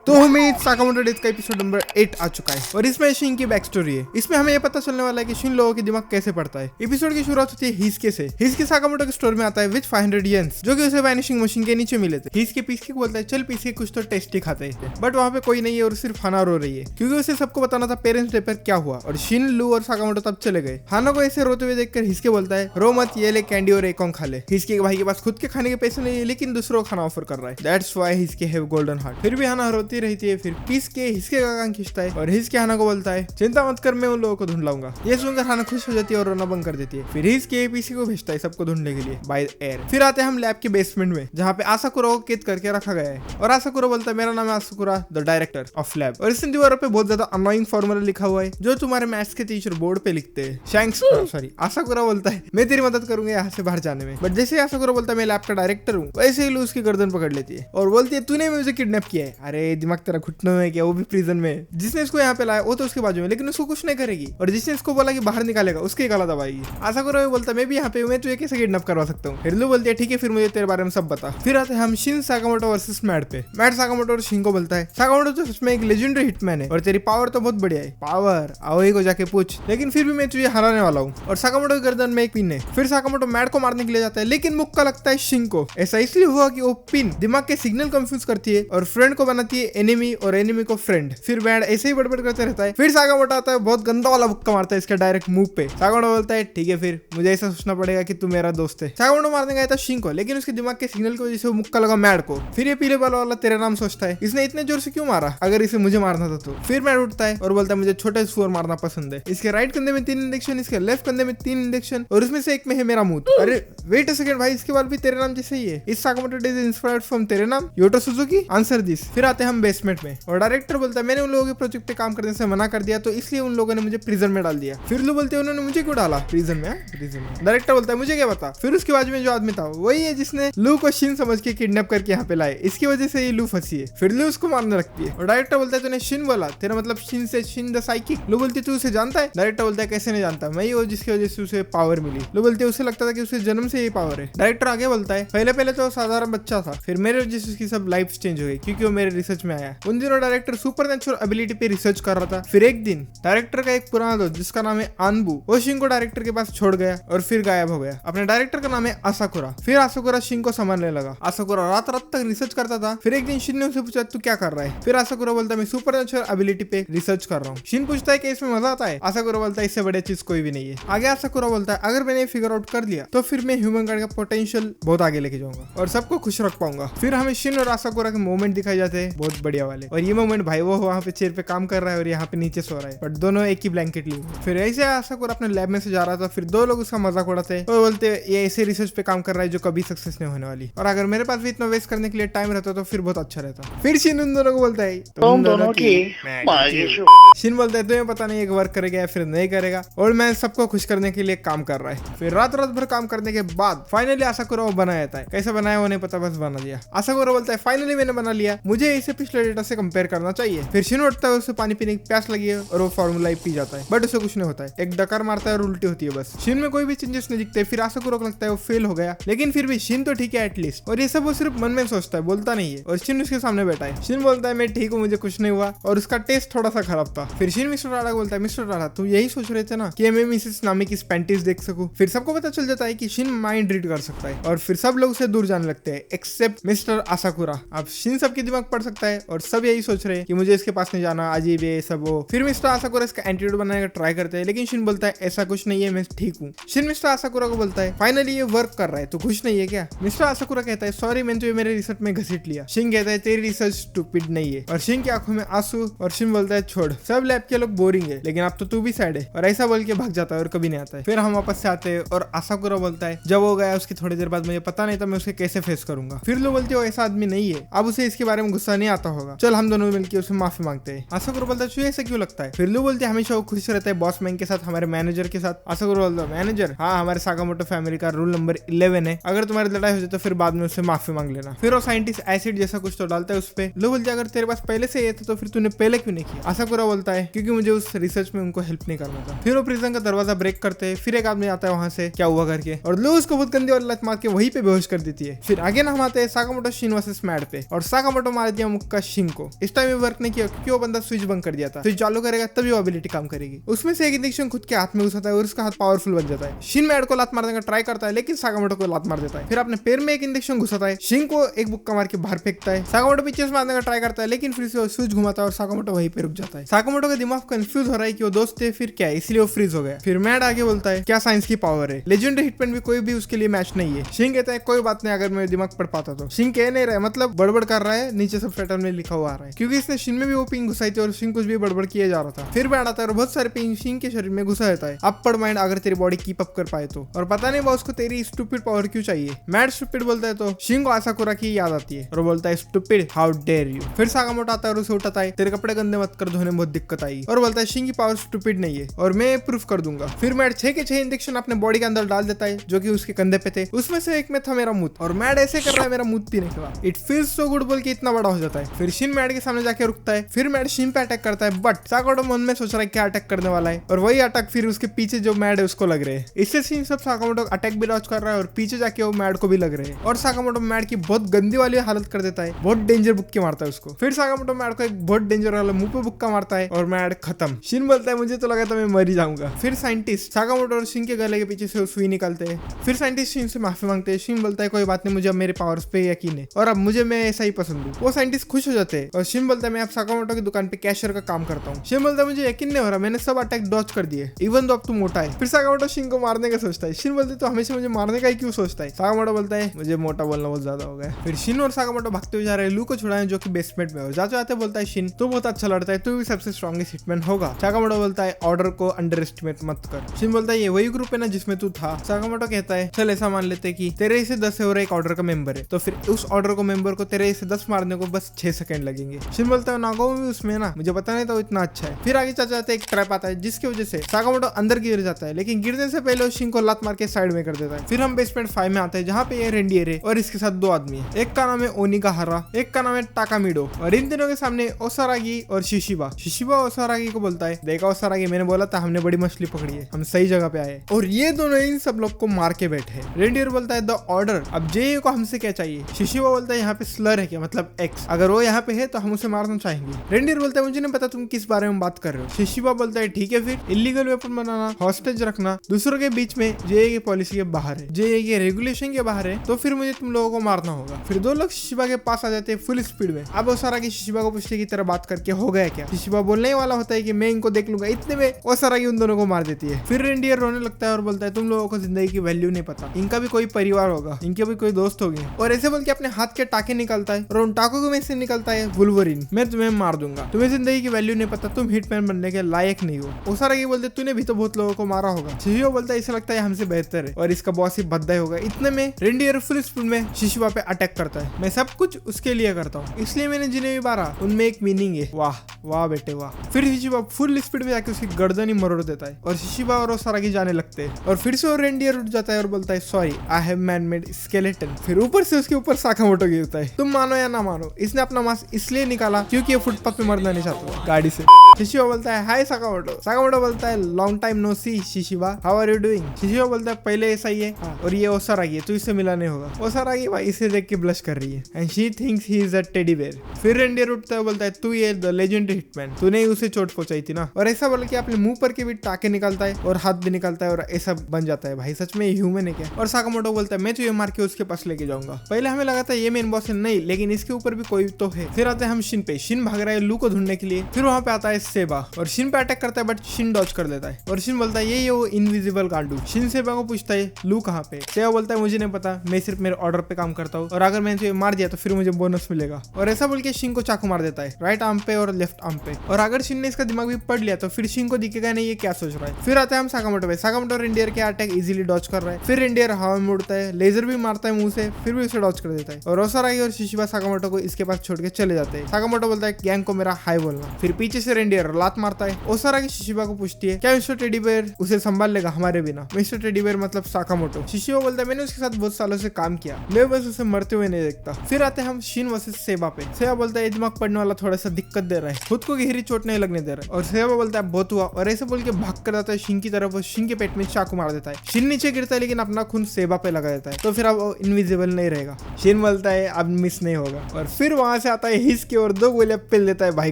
तो हमें Sakamoto death का एपिसोड नंबर 8 आ चुका है और इसमें शिन की बैक स्टोरी है। इसमें हमें ये पता चलने वाला है कि शिन लोगों के दिमाग कैसे पड़ता है। एपिसोड की शुरुआत होती है हिसके से। हिसके साकामोटो के स्टोर में आता है विद 500 येन्स जो कि उसे वैनिशिंग मशीन के नीचे मिले थे। हिसके पीसके को बोलता है चल पीसके कुछ तो टेस्टी खाते हैं, बट वहाँ पे कोई नहीं है और सिर्फ हाना रो रही है क्योंकि उसे सबको बताना था पेरेंट्स डे पर क्या हुआ। और शिन, लू और साकामोटो तब चले गए। हाना को ऐसे रोते हुए देखकर हिसके बोलता है रो मत, ये ले कैंडी और एकॉन्ग खा ले। हिसके के भाई के पास खुद के खाने के पैसे नहीं है लेकिन दूसरों को खाना ऑफर कर रहा है। दैट्स व्हाई हिसके हैव गोल्डन हार्ट। फिर भी हाना रोती रहती है। फिर पीसके हिसके का कान खींचता है और हिसके हाना को बोलता है चिंता मत कर, मैं उन लोगों को ढूंढ लाऊंगा। ये सुनकर हाना खुश हो जाती है और रोना बंद कर देती है। फिर हिसके पीसी को भेजता है सबको ढूंढने के लिए बाय एयर। फिर आते हैं हम लैब के बेसमेंट में जहाँ पे आसाकुरा को कैद करके रखा गया है। और आसाकुरा बोलता है मेरा नाम है आसाकुरा द डायरेक्टर ऑफ लैब। और इस दीवारों पे बहुत ज्यादा अनोइंग फॉर्मूला लिखा हुआ है जो तुम्हारे मैथ्स के टीचर बोर्ड पे लिखते हैं। शैंक्स सॉरी आसाकुरा बोलता है मैं तेरी मदद करूंगा यहाँ से बाहर जाने में। बट जैसे आसाकुरा बोलता है मैं लैब का डायरेक्टर हूँ, वैसे ही लू उसकी गर्दन पकड़ लेती है और बोलती है तूने मुझे किडनैप किया है। अरे दिमाग तेरा घुटनों में क्या, वो भी प्रिजन में। जिसने इसको यहाँ पे लाया वो तो उसके बाजू में, लेकिन उसको कुछ नहीं करेगी। और जिसने इसको बोला कि बाहर निकालेगा उसके गला दबाएगी। आसाकुरा बोलता है मैं भी यहाँ पे हूँ, मैं तुझे कैसे किडनैप करवा सकता हूँ। फिर लू बोलती है ठीक है फिर मुझे तेरे बारे में सब बता। फिर आते हैं हम शिन साकामोटो वर्सेस मैड पे। मैड साकामोटो और शिन को बोलता है साकामोटो तो सच में एक लेजेंडरी हिटमैन है और तेरी पावर तो बहुत बढ़िया है। पावर आओई को जाके पूछ, लेकिन फिर भी मैं तुझे हराने वाला हूँ। और साकामोटो की गर्दन में एक पिन है। फिर साकामोटो मैड को मारने के लिए जाता है लेकिन मुक्का लगता है शिन को। ऐसा इसलिए हुआ कि वो पिन दिमाग के सिग्नल कंफ्यूज करती है और फ्रेंड को बनाती है एनिमी और एनिमी को फ्रेंड। फिर मैड ऐसे ही बड़बड़ करते रहता है। फिर साकामोटो आता है, बहुत गंदा वाला मुक्का मारता है इसके डायरेक्ट मुंह पे। साकामोटो बोलता है ठीक है फिर मुझे ऐसा सोचना पड़ेगा कि तू मेरा दोस्त है। साकामोटो मारने गया था शिन को लेकिन उसके दिमाग के सिग्नल की वजह से वो मुक्का लगा मैड को। फिर ये पीले बाल वाला तेरा नाम सोचता है इसने इतने जोर से क्यों मारा, अगर इसे मुझे मारना था तो। फिर मैड उठता है और बोलता है मुझे छोटे सुअर मारना पसंद है। इसके राइट कंधे में 3 इंजेक्शन, इसके लेफ्ट कंधे में 3 इंजेक्शन और उसमें से एक में है मेरा मुंह। अरे वेट अ सेकंड भाई, इसके बाल भी तेरे नाम जैसे ही है। इस साकामोटो डेज इंस्पायर्ड फ्रॉम तेरे नाम योटो सुजुकी, आंसर दिस। फिर आते हैं हम बेसमेंट में और डायरेक्टर बोलता है मैंने उन लोगों के प्रोजेक्ट पे काम करने से मना कर दिया तो इसलिए उन लोगों ने मुझे प्रिजन में डाल दिया। फिर लू बोलते हैं उन्होंने मुझे क्यों डाला प्रिजन में। डायरेक्टर बोलता है मुझे क्या पता। फिर उसके बाजू में जो आदमी था वही है जिसने लू को शिन समझ के किडनैप करके यहाँ पे लाए, इसकी वजह से ये लू फंसी है। फिर लू उसको मारने लगती है और डायरेक्टर बोलता है तूने शिन बोला, तेरा मतलब शिन से शिन द साइकिक। लू बोलती है तू उसे जानता है। डायरेक्टर बोलता है कैसे नहीं जानता, मैं ही हूँ जिसकी वजह से उसे पावर मिली। लू बोलती है उसे लगता था कि उसे जन्म से ये पावर है। डायरेक्टर आगे बोलता है पहले तो साधारण बच्चा था, फिर मेरे वजह से उसकी सब लाइफ चेंज हो गई क्योंकि वो मेरे रिसर्च में आया। उन दिनों डायरेक्टर सुपरनेचुरल एबिलिटी पे रिसर्च कर रहा था। फिर एक दिन डायरेक्टर का एक पुराना दोस्त जिसका नाम है आनबू, वो शिन को डायरेक्टर के पास छोड़ गया और फिर गायब हो गया। अपने डायरेक्टर का नाम है आसाकुरा। फिर आसाकुरा शिन को संभालने लगा। आसाकुरा रात रात तक रिसर्च करता था। फिर एक दिन शिन ने उसे पूछा तू क्या कर रहा है। फिर आसाकुरा बोलता है मैं सुपरनेचुरल एबिलिटी पे रिसर्च कर रहा हूँ। शिन पूछता है कि इसमें मजा आता है। आसाकुरा बोलता है इससे बड़ी चीज कोई भी नहीं है। आगे आसाकुरा बोलता है अगर मैंने फिगर आउट कर लिया तो फिर मैं ह्यूमन काइंड का पोटेंशियल बहुत आगे लेके जाऊंगा और सबको खुश रख पाऊंगा। फिर हमें शिन और आसाकुरा के मोमेंट दिखाए जाते हैं बहुत बढ़िया वाले। और ये मोमेंट भाई वो वहाँ पे चेयर पे काम कर रहा है और यहाँ पे नीचे सो रहा है, बट दोनों एक ही ब्लैंकेट लिए। फिर ऐसे आसाकुरा अपने लैब में से जा रहा था। फिर 2 लोग उसका मजाक उड़ाते हैं और बोलते ये ऐसे रिसर्च पे काम कर रहा है जो कभी सक्सेस नहीं होने वाली, और अगर मेरे पास भी इतना वेस्ट करने के लिए टाइम रहता तो फिर बहुत अच्छा रहता। फिर शिन उन दोनों को बोलता है तुम दोनों की। शिन बोलता है तुम्हें पता नहीं एक वर्क करेगा या फिर नहीं करेगा, और मैं सबको खुश करने के लिए काम कर रहा है। फिर रात भर काम करने के बाद फाइनली आसाकुरा वो बना जाता है। कैसे बनाया वो नहीं पता, बस बना दिया। आसाकुरा बोलता है फाइनली मैंने बना लिया, मुझे इसे पिछले डेटा से कंपेयर करना चाहिए। फिर शिन उठता है, उसे पानी पीने की प्यास लगी है और वो फार्मूला पी जाता है, बट उसे कुछ नहीं होता है। एक डकार मारता है और उल्टी होती है बस। शिन में कोई भी चेंजेस नहीं दिखते। फिर आसाकुरा को लगता है वो फेल हो गया, लेकिन फिर भी शिन तो ठीक है एटलीस्ट। और ये सब वो सिर्फ मन में सोचता है, बोलता नहीं है। और शिन उसके सामने बैठा है। शिन बोलता है मैं ठीक हूँ, मुझे कुछ नहीं हुआ, और उसका टेस्ट थोड़ा सा खराब था। फिर शिन मिस्टर टाडा को बोलता है मिस्टर टाडा तुम यही सोच रहे थे ना कि मैं मिसेस नामी की पैंटीज देख सकूं। फिर सबको पता चल जाता है कि शिन माइंड रीड कर सकता है और फिर सब लोग उसे दूर जाने लगते हैं एक्सेप्ट मिस्टर आसाकुरा। अब शिन सबके दिमाग पढ़ सकता है और सब यही सोच रहे हैं कि मुझे इसके पास नहीं जाना, अजीब है सब वो। फिर मिस्टर आसाकुरा इसका एंटीडोट बनाने का ट्राई करते हैं, लेकिन शिन बोलता है ऐसा कुछ नहीं है, मैं ठीक हूँ। शिन मिस्टर आसाकुरा को बोलता है फाइनली ये वर्क कर रहा है, तो खुश नहीं है क्या। मिस्टर आसाकुरा कहता है सॉरी मैंने तुझे मेरे रिसर्च में घसीट लिया। शिन कहता है तेरी रिसर्च स्टूपिड नहीं है, और शिन की आंखों में आंसू। और शिन बोलता है छोड़, सब लैब के लोग बोरिंग है, लेकिन अब तो तू भी सैड है। और ऐसा बोल के भाग जाता है और कभी नहीं आता है। फिर हम वापस से आते हैं और आसाकुरा बोलता है जब वो गया उसकी थोड़ी देर बाद मुझे पता नहीं था मैं उसे कैसे फेस करूंगा। फिर लोग बोलते हो ऐसा आदमी नहीं है, अब उसे इसके बारे में गुस्सा नहीं आता होगा, चल हम दोनों मिलकर उसे माफी मांगते हैं। आसाकुरा बोलता है ऐसा क्यों लगता है। फिर लोग बोलते हैं हमेशा वो खुश रहता है बॉस मैन के साथ, हमारे मैनेजर के साथ। आसाकुरा बोलता है मैनेजर हाँ, हमारे साकामोटो फैमिली का रूल नंबर 11 है, अगर तुम्हारी लड़ाई हो जाए तो फिर बाद में उससे माफी मांग लेना। फिर वो साइंटिस्ट एसिड जैसा कुछ तो डालता है उस पे। लोग बोलते हैं अगर तेरे पास पहले से ये था तो फिर तूने पहले क्यों नहीं किया। आसाकुरा बोलता है क्योंकि मुझे उस रिसर्च में उनको हेल्प नहीं करना था। फिर वो प्रिजन का दरवाजा ब्रेक करते हैं। फिर एक आदमी आता है वहां से क्या हुआ करके, और लू उसको बहुत गंदी और लत मार के वहीं पे बेहोश कर देती है। फिर आगे ना हम आते हैं साकामोटो शिन वर्सेस मैड पे, और साकामोटो मार दिया का शिंग को। इस टाइम वर्क नहीं किया क्योंकि वो बंदा स्विच बंद कर दिया था। स्विच चालू करेगा तभी वो एबिलिटी काम करेगी। उसमें से एक इंजेक्शन खुद के हाथ में घुसाता है और उसका हाथ पावरफुल बन जाता है। शिन मैड को लात मारने का ट्राई करता है लेकिन साकामोटो को लात मार देता है। फिर अपने पैर में एक इंजेक्शन घुसाता है, शिंग को एक बुक्का मार के बाहर फेंकता है। साकामोटो पीछे से मारने का ट्राई करता है लेकिन फिर से स्विच घुमाता है और साकामोटो वहीं पे रुक जाता है। साकामोटो का दिमाग कंफ्यूज हो रहा है कि वो दोस्त थे फिर क्या है, इसलिए वो फ्रीज हो गया। फिर मैड आगे बोलता है क्या साइंस की पावर है, लेजेंडरी हिटमैन भी कोई भी उसके लिए मैच नहीं है। शिंग कहता है कोई बात नहीं, अगर मेरे दिमाग पढ़ पाता तो। शिंग कह नहीं रहा है, मतलब बड़बड़ कर रहा है, नीचे सबटाइटल में लिखा हुआ आ रहा है क्योंकि इसने शिन में भी वो पिंग घुसाई थी और शिंग कुछ भी बड़बड़ किया जा रहा था। फिर मैड आता है और बहुत सारे पिंग शिंग के शरीर में घुसा देता है। अपर माइंड अगर तेरी बॉडी कीप अप कर पाए तो। और पता नहीं बॉस को तेरी स्टूपिड पावर क्यों चाहिए। मैड स्टूपिड बोलता है तो शिंग को आसाकुरा की याद आती है और बोलता है स्टूपिड हाउ डेयर यू। फिर साकामोटो आता है और उसे उठाता है, तेरे कपड़े गंदे मत कर, धोने में बहुत दिक्कत आई। और बोलता है शिंग की पावर स्टूपिड नहीं है और मैं प्रूफ कर दूंगा। फिर मैड 6 के 6 इंजेक्शन अपने बॉडी के अंदर डाल देता है जो कि उसके कंधे पे थे। उसमें से एक में था मेरा मुंह और मैड ऐसे कर रहा है मेरा मुंह पीने के बाद। इट फील्स सो गुड बोल के इतना बड़ा हो जाता है। फिर शिन मैड के सामने जाके रुकता है। फिर मैड शिन पे अटैक करता है बट साकामोटो मन में सोच रहा है क्या अटैक करने वाला है और वही अटैक फिर उसके पीछे जो मैड है उसको लग रहे हैं। इससे शिन सब साकामोटो अटैक भी डॉज कर रहा है और पीछे जाके वो मैड को भी लग रहे हैं और साकामोटो मैड की बहुत गंदी वाली हालत कर देता है, बहुत डेंजर बुक्के मारता है उसको। फिर साकामोटो मैड को एक बहुत डेंजर वाला मुंह पे बुक्का मारता है और मैड खत्म। शिन बोलता है मुझे तो लगा था मैं मर ही जाऊंगा। फिर साइंटिस्ट साकामोटो और शिन के गले के पीछे से सुई निकालते हैं। फिर साइंटिस्ट शिन से माफी मांगते हैं। शिन बोलता है कोई बात नहीं, मुझे अब मेरे पावर्स पे यकीन है और अब मुझे मैं ऐसा ही पसंद हूँ। वो साइंटिस्ट खुश हो जाते हैं और शिन बोलता है मैं अब साकामोटो की दुकान पे कैशियर का काम करता हूँ। शिन बोलता है मुझे यकीन नहीं हो रहा, मैंने सब अटैक डॉज कर दिए इवन दो अब तू मोटा है। फिर साकामोटो शिन को मारने का सोचता है। शिन बोलते तो हमेशा मुझे मारने का ही क्यों सोचता है। साकामोटो बोलता है मुझे मोटा बोलना बहुत ज्यादा हो गया। फिर शिन और साकामोटो भागते हुए जा रहे हैं लू को छुड़ाने जो कि बेसमेंट में हो। जाते जाते बोलता है शिन तू बहुत अच्छा लड़ता है, तू भी सबसे स्ट्रॉन्गेस्ट हिटमैन होगा। साकामोटो बोलता है ऑर्डर को अंडर एस्टिमेट मत कर। शिन बोलता है ये वही ग्रुप है ना जिसमें तू था। साकामोटो कहता है चल ऐसा मान लेते कि तेरे से 10 और एक ऑर्डर का मेंबर है तो फिर उस ऑर्डर को मेंबर को तेरे से 10 मारने को बस 6 सेकंड लगेंगे। शिन बोलता है नागो भी उसमें ना, मुझे पता नहीं था वो इतना अच्छा है। फिर आगे जाते एक ट्रैप आता है जिसकी वजह से साकामोटो अंदर गिर जाता है लेकिन गिरने से पहले वो शिन को लात मार के साइड में कर देता है। फिर हम बेसमेंट 5 में आते हैं जहाँ पे ये रेंडियर है और इसके साथ 2 आदमी है। एक का नाम है ओनिगाहारा, एक का नाम है टाकामिडो और इन तीनों के सामने ओसारागी और शिशिबा। शिशिबा ओसारागी को बोलता है देखा ओसारागी, मैंने बोला था हमने बड़ी मछली पकड़ी है, हम सही जगह पे आए और ये दोनों इन सब लोग को मार के बैठे। रेंडियर बोलता है द ऑर्डर, अब जे को हमसे क्या चाहिए। शिशिबा बोलता है यहाँ पे स्लर है क्या, मतलब एक्स, अगर वो यहाँ पे है तो हम उसे मारना चाहेंगे। रेंडियर बोलता है मुझे नहीं पता तुम किस बारे में बात कर रहे हो। शिशिबा बोलता है ठीक है फिर इलीगल वेपन बनाना, हॉस्टेज रखना दूसरों के बीच में जे की पॉलिसी के बाहर है, जे के रेगुलेशन के बाहर है तो फिर मुझे तुम लोगों को मारना होगा। फिर 2 लोग शिशिबा के पास आ जाते हैं फुल स्पीड में। अब ओसारागी शिशिबा को पूछते की तरह बात करके हो गया क्या। शिशिबा बोलने वाला होता है कि मैं इनको देख लूंगा, इतने में ओसारागी उन दोनों को मार देती है। फिर रेंडियर रोने लगता है और बोलता है तुम लोगों को जिंदगी की वैल्यू नहीं पता, इनका भी कोई परिवार होगा, इनके भी कोई दोस्त होंगे। और ऐसे बोल के अपने हाथ के टाके निकालता है और उन टाकों में से निकलता है वुल्वरीन, मैं तुम्हें मार दूंगा, तुम्हें जिंदगी की वैल्यू नहीं पता, तुम हिटमैन बनने के लायक नहीं हो। ओसारागी बोलते तूने भी तो बहुत लोगों को मारा होगा। शिशिबा बोलता है ऐसा लगता है हमसे बेहतर है और इसका बॉस ही भद्दा होगा। इतने में रेंडियर फुल स्पीड में शिशिबा पे अटैक करता है। मैं सब कुछ उसके लिए करता हूँ इसलिए मैंने जिन्हें भी मारा उनमें एक मीनिंग है। वाह वाह बेटे वाह। फिर शिशिबा फुल स्पीड में जाके उसकी गर्दन ही मरोड़ देता है और शिशिबा और ओसारागी जाने लगते हैं और फिर से वो रेंडियर उठ जाता है और बोलता है sorry I have man made skeleton. फिर ऊपर से उसके ऊपर साकामोटो गिरता है। तुम मानो या ना मानो इसने अपना मांस इसलिए निकाला क्योंकि ये फुटपाथ पे मरना नहीं चाहता गाड़ी से। शिशिबा बोलता है हाय साकामोटो। साकामोटो बोलता है long time no see Shishiba, how are you doing. Shishiba बोलता है पहले ऐसा ही है और ये ओसारागी है, तो इससे मिला नहीं होगा। ओसारागी भाई इसे देख के ब्लश कर रही है and she thinks he is a teddy bear. फिर रेंडियर उठता है बोलता है तू ये द लेजेंडरी हिटमैन, तूने ही उसे चोट पहुंचाई थी ना। और ऐसा बोल के अपने मुंह पर के भी टाके निकालता है और हाथ भी निकालता है और ऐसा बन जाता है। भाई सच में ह्यूमन है क्या। और साकामोटो बोलता है मैं तो ये मार के उसके पास लेके जाऊंगा। पहले हमें लगा था ये मेन बॉस है, नहीं लेकिन इसके ऊपर भी कोई तो है। फिर आते हैं हम शिन पे। शिन भाग रहा है लू को ढूंढने के लिए। फिर वहां पे आता है सेबा और शिन पे अटैक करता है बट शिन डॉज कर देता है और शिन बोलता है ये वो इनविजिबल गांडू। शिन सेबा को पूछता है लू कहाँ पे। सेबा बोलता है मुझे नहीं पता, मैं सिर्फ मेरे ऑर्डर पे काम करता हूँ और अगर मैंने तुझे मार दिया तो फिर मुझे बोनस मिलेगा। और ऐसा बोल के शिन को चाकू मार देता है राइट आर्म पे और लेफ्ट आर्म पे। और अगर शिन ने इसका दिमाग भी पढ़ लिया तो फिर शिन को दिखेगा नहीं ये क्या सोच रहा है। फिर आता है हम साकामोटो पे। साकामोटो रेंडियर के अटैक इजीली डॉज कर रहा है। फिर रेंडियर हवा में उड़ता है, लेजर भी मारता है मुंह से, फिर भी उसे डॉज कर देता है। और ओसारागी और शिशिबा साकामोटो को इसके पास छोड़ के चले जाते हैं। साकामोटो बोलता है गैंग को मेरा हाई बोलना। फिर पीछे से रेंडियर लात मारता है। ओसारागी शिशिबा को पूछती है क्या मिस्टर टेडी बेयर उसे संभाल लेगा हमारे बिना। मिस्टर टेडी बेयर मतलब साकामोटो। शिशिबा बोलता है मैंने उसके साथ बहुत सालों से काम किया, मैं बस उसे मरते हुए नहीं देखता। फिर आते हैं हम शिन वर्सेस सेबा पे। सेबा बोलता है दिमाग पढ़ने वाला थोड़ा सा दिक्कत दे रहा है, खुद को गहरी चोट नहीं लगने दे रहा। और सेबा बोलता है बहुत हुआ, और ऐसे बोल के भाग कर जाता है शिन की तरफ। शिन के पेट में चाकू मार देता है। शिन नीचे गिरता है लेकिन अपना खून सेबा पे लगा देता है, तो फिर अब इनविजिबल नहीं रहेगा। शिन बोलता है अब मिस नहीं होगा, और फिर वहां से आता है हिसके और 2 गोलियां पेल देता है भाई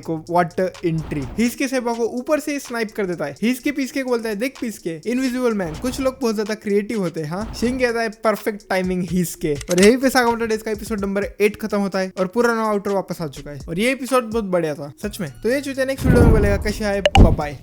को वाटर एंट्री। हिसके सेबा को ऊपर से स्नाइप कर देता है। हिसके पीसके को बोलता है देख पीसके इनविजिबल मैन, कुछ लोग बहुत ज्यादा क्रिएटिव होते हैं। हाँ, शिन कहता है परफेक्ट टाइमिंग हिसके। और यही पे साकामोटो डेज का एपिसोड नंबर 8 खत्म होता है और पूरा नया आउटर वापस आ चुका है। और ये एपिसोड बहुत बढ़िया था सच में। तो ये चूते नेक्स्ट वीडियो में बोलेगा कैसे आए, बाय।